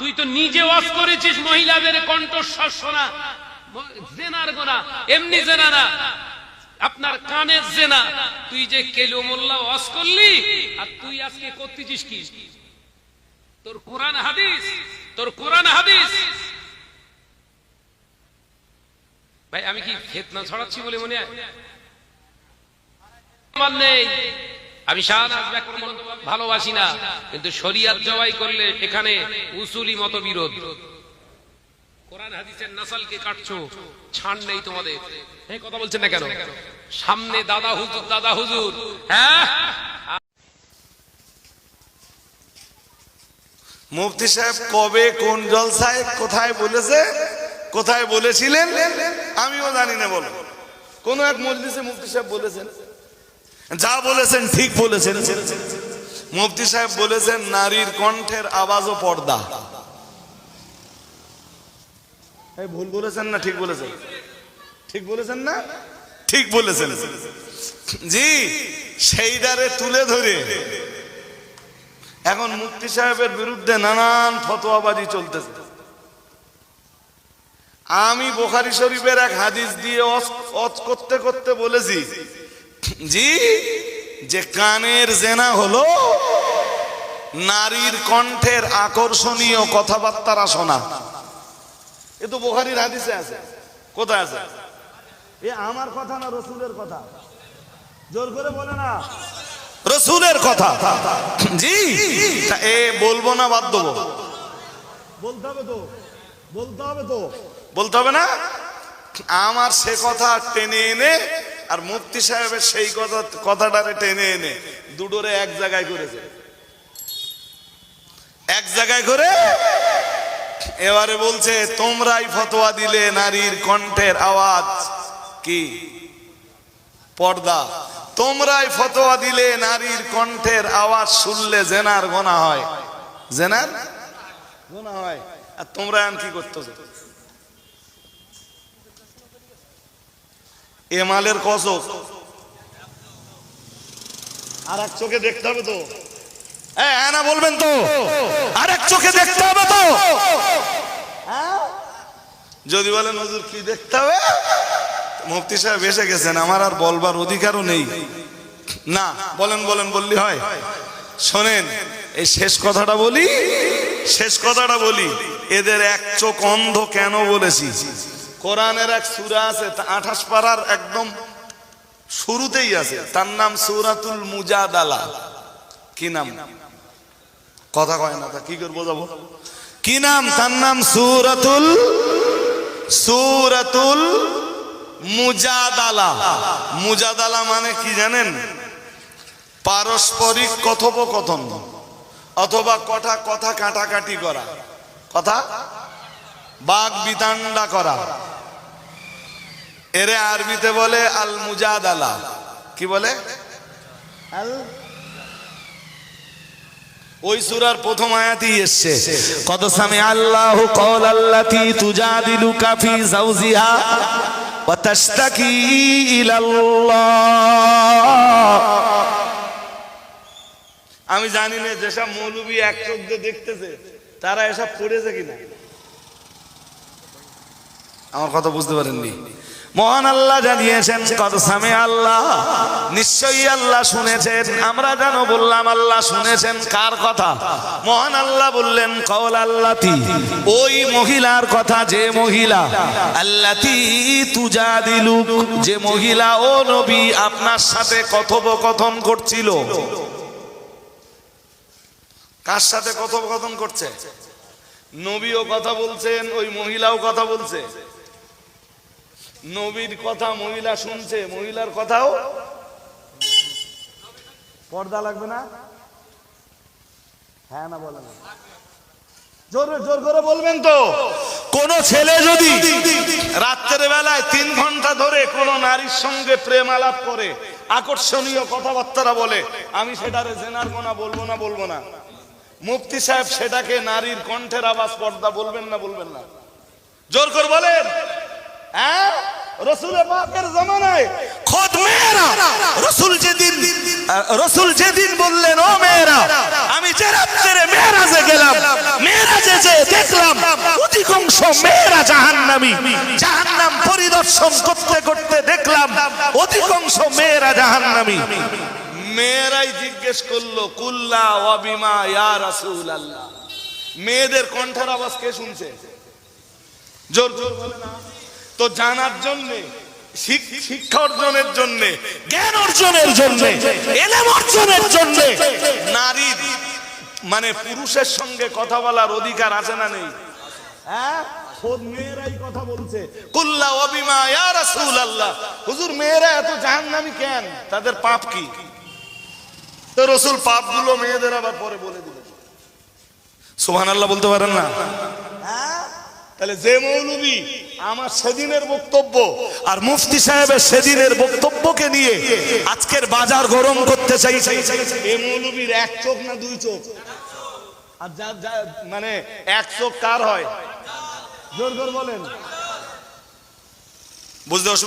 তুই তো নিজে ওয়াজ করেছিস মহিলাদের কণ্ঠস্বর শোনা জেনার গোনা, এমনি জেনা না, আপনার কানের জেনা। তুই যে কেলো মোল্লা ওয়াজ করলি, আর তুই আজকে করতেছিস কি? তোর কোরআন হাদিস, তোর কোরআন হাদিস। ভাই আমি কি ফিতনা ছড়াচ্ছি বলে মনে হয়? আমার নেই, আমি শাহনাজ ব্যক্তি ভালোবাসি না, কিন্তু শরিয়ত জবাই করলে এখানে উসুলি মতবিরোধ। কোরআন হাদিসের নাসালকে কাটছো, ছাড় নেই তোমাদের। এই কথা বলছেন না কেন? সামনে দাদা হুজুর, দাদা হুজুর। হ্যাঁ, মুফতি সাহেব কবে কোন জলসায় কোথায় বলেছে, কোথায় বলেছিলেন আমিও জানি না। বলো কোন এক মজলিসে মুফতি সাহেব বলেছেন, যা বলেছেন ঠিক বলেছেন। মুফতি সাহেব বলেছেন নারীর কণ্ঠের আওয়াজ ও পর্দা। এই ভুল বলেছেন না ঠিক বলেছেন? ঠিক বলেছেন না? ঠিক বলেছেন জি। সেইটারে তুলে ধরে এখন মুফতি সাহেবের বিরুদ্ধে নানান ফতোয়াবাজি চলতেছে। আমি বুখারী শরীফের এক হাদিস দিয়ে ওয়াজ করতে করতে বলেছি জি, যে কানের জেনা হলো নারীর কণ্ঠের আকর্ষণীয় কথাবার্তা শোনা। এ তো বুখারীর হাদিসে আছে। কোথায় আছে? এ আমার কথা না রাসূলের কথা? জোর করে বলে না, রাসূলের কথা জি। এ বলবো না, বাদ দেবো? বলতে হবে তো, বলতে হবে তো, বলতে হবে না? আমার সে কথা টেনে এনে আর মুফতি সাহেবের সেই কথাটারে টেনে এনে দুটোরে এক জায়গায় করেছে, এক জায়গায় করে এবারে বলছে তোমরাই ফতোয়া দিলে নারীর কণ্ঠের আওয়াজ কি পর্দা, তোমরাই ফতোয়া দিলে নারীর কণ্ঠের আওয়াজ শুনলে জেনার গুনাহ হয়, জেনার গুনাহ হয়। আর তোমরা এখন কি করতেছো? এমালের কসক আর এক চোখে দেখতে হবে তো। হ্যাঁ না বলবেন তো? আর এক চোখে দেখতে হবে তো। যদি বলেন হুজুর কি দেখতে হবে, মুফতি সাহেব এসে গেছেন, আমার আর বলবার অধিকারও নেই। না বলেন বলেন বললি হয়? শোনেন এই শেষ কথাটা বলি, শেষ কথাটা বলি। এদের এক চোখ অন্ধ কেন বলেছি? কোরআনের এক সূরা আছে 28 পারার একদম শুরুতেই আছে, তার নাম সূরাতুল মুজাদালা। কি নাম? কথা কয় না, তা কি করে বোঝাবো? কি নাম? তার নাম সূরাতুল মুজাদালা। মুজাদালা মানে কি জানেন? পারস্পরিক কথোপকথন অথবা কথা কাটাকাটি করা, কথা বাগ বিতান্ডা করা। এরে আরবিতে বলে আল মুজাদালা। কি বলে? আল। ওই সূরার প্রথম আয়াতেই এসেছে কদ সামি আল্লাহু কওলাল্লাতী তুজাদিলুকা ফি যাওজিহা ওয়া তাশতাকি ইলাল্লাহ। আমি জানি না যেসব মৌলবী এক চোখ দিয়ে দেখতেছে তারা এসব পড়েছে কিনা। আমার কথা বুঝতে পারেননি? মহান আল্লাহ জানিয়েছেন কদ সামি আল্লাহ, নিশ্চয়ই আল্লাহ শুনেছেন। আমরা জানো বললাম আল্লাহ শুনেছেন কার কথা? মহান আল্লাহ বললেন কওলাল্লাতী, ওই মহিলার কথা যে মহিলা, আল্লাতী তুজাদিলুক, যে মহিলা ও নবী আপনার সাথে কথোপকথন করছিল। কার সাথে কথোপকথন করছে? নবীও কথা বলছেন, ওই মহিলাও কথা বলছে। নবীর কথা মহিলা শুনছে, মহিলার কথাও। পর্দা লাগবে না? হ্যাঁ না বলেন? জোর করে বলবেন তো। কোন ছেলে যদি রাত্রের বেলায় 3 ঘন্টা ধরে কোন নারীর সঙ্গে প্রেম আলাপ করে, আকর্ষণীয় কথাবার্তা বলে, আমি সেটারে জেনার গোনা বলবো না? বলবো না? মুফতি সাহেব সেটাকে নারীর কণ্ঠের আওয়াজ পর্দা বলবেন না? বলবেন না? জোর করে বলেন। হ্যাঁ রসুল পাকের জামানায় খোদ মেয়েরা রসুল যেদিন বললেন ও মেয়েরা আমি যে রাত্রে মেরাজে গেলাম, মেরাজে যে দেখলাম অধিকাংশ মেয়েরা জাহান্নামী, জাহান্নাম পরিদর্শন করতে করতে দেখলাম অধিকাংশ মেয়েরা জাহান্নামী। মেয়েরাই জিজ্ঞেস করলো কুল্লা ওয়া বিমা ইয়া রাসূলুল্লাহ। মেয়েদের কণ্ঠের আওয়াজ কে শুনছে? জোর জোর বলে না। তো জানার জন্য, শিক্ষা অর্জনের জন্য, জ্ঞান অর্জনের জন্য, ইলম অর্জনের জন্য নারীর মানে পুরুষের সঙ্গে কথা বলার অধিকার আছে না নেই? হ্যাঁ, খোদ মেয়েরাই কথা বলছে কুল্লা ওয়া বিমা ইয়া রাসূলুল্লাহ। হুজুর মেয়েরা এত জাহান্নামী কেন? তাদের পাপ কি? তো রাসূল পাপগুলো মেয়েদের আবার পরে বলে দিলেন। সুবহানাল্লাহ বলতে পারেন না? তাহলে যে মৌলবী আমার সেদিনের বক্তব্য আর মুফতি সাহেবের সেদিনের বক্তব্যকে নিয়ে আজকের বাজার গরম করতে চাইছে, এই মৌলবীর এক চোখ না দুই চোখ? আর মানে এক চোখ কার হয়? জোর জোর বলেন, বুঝতে অসুবিধা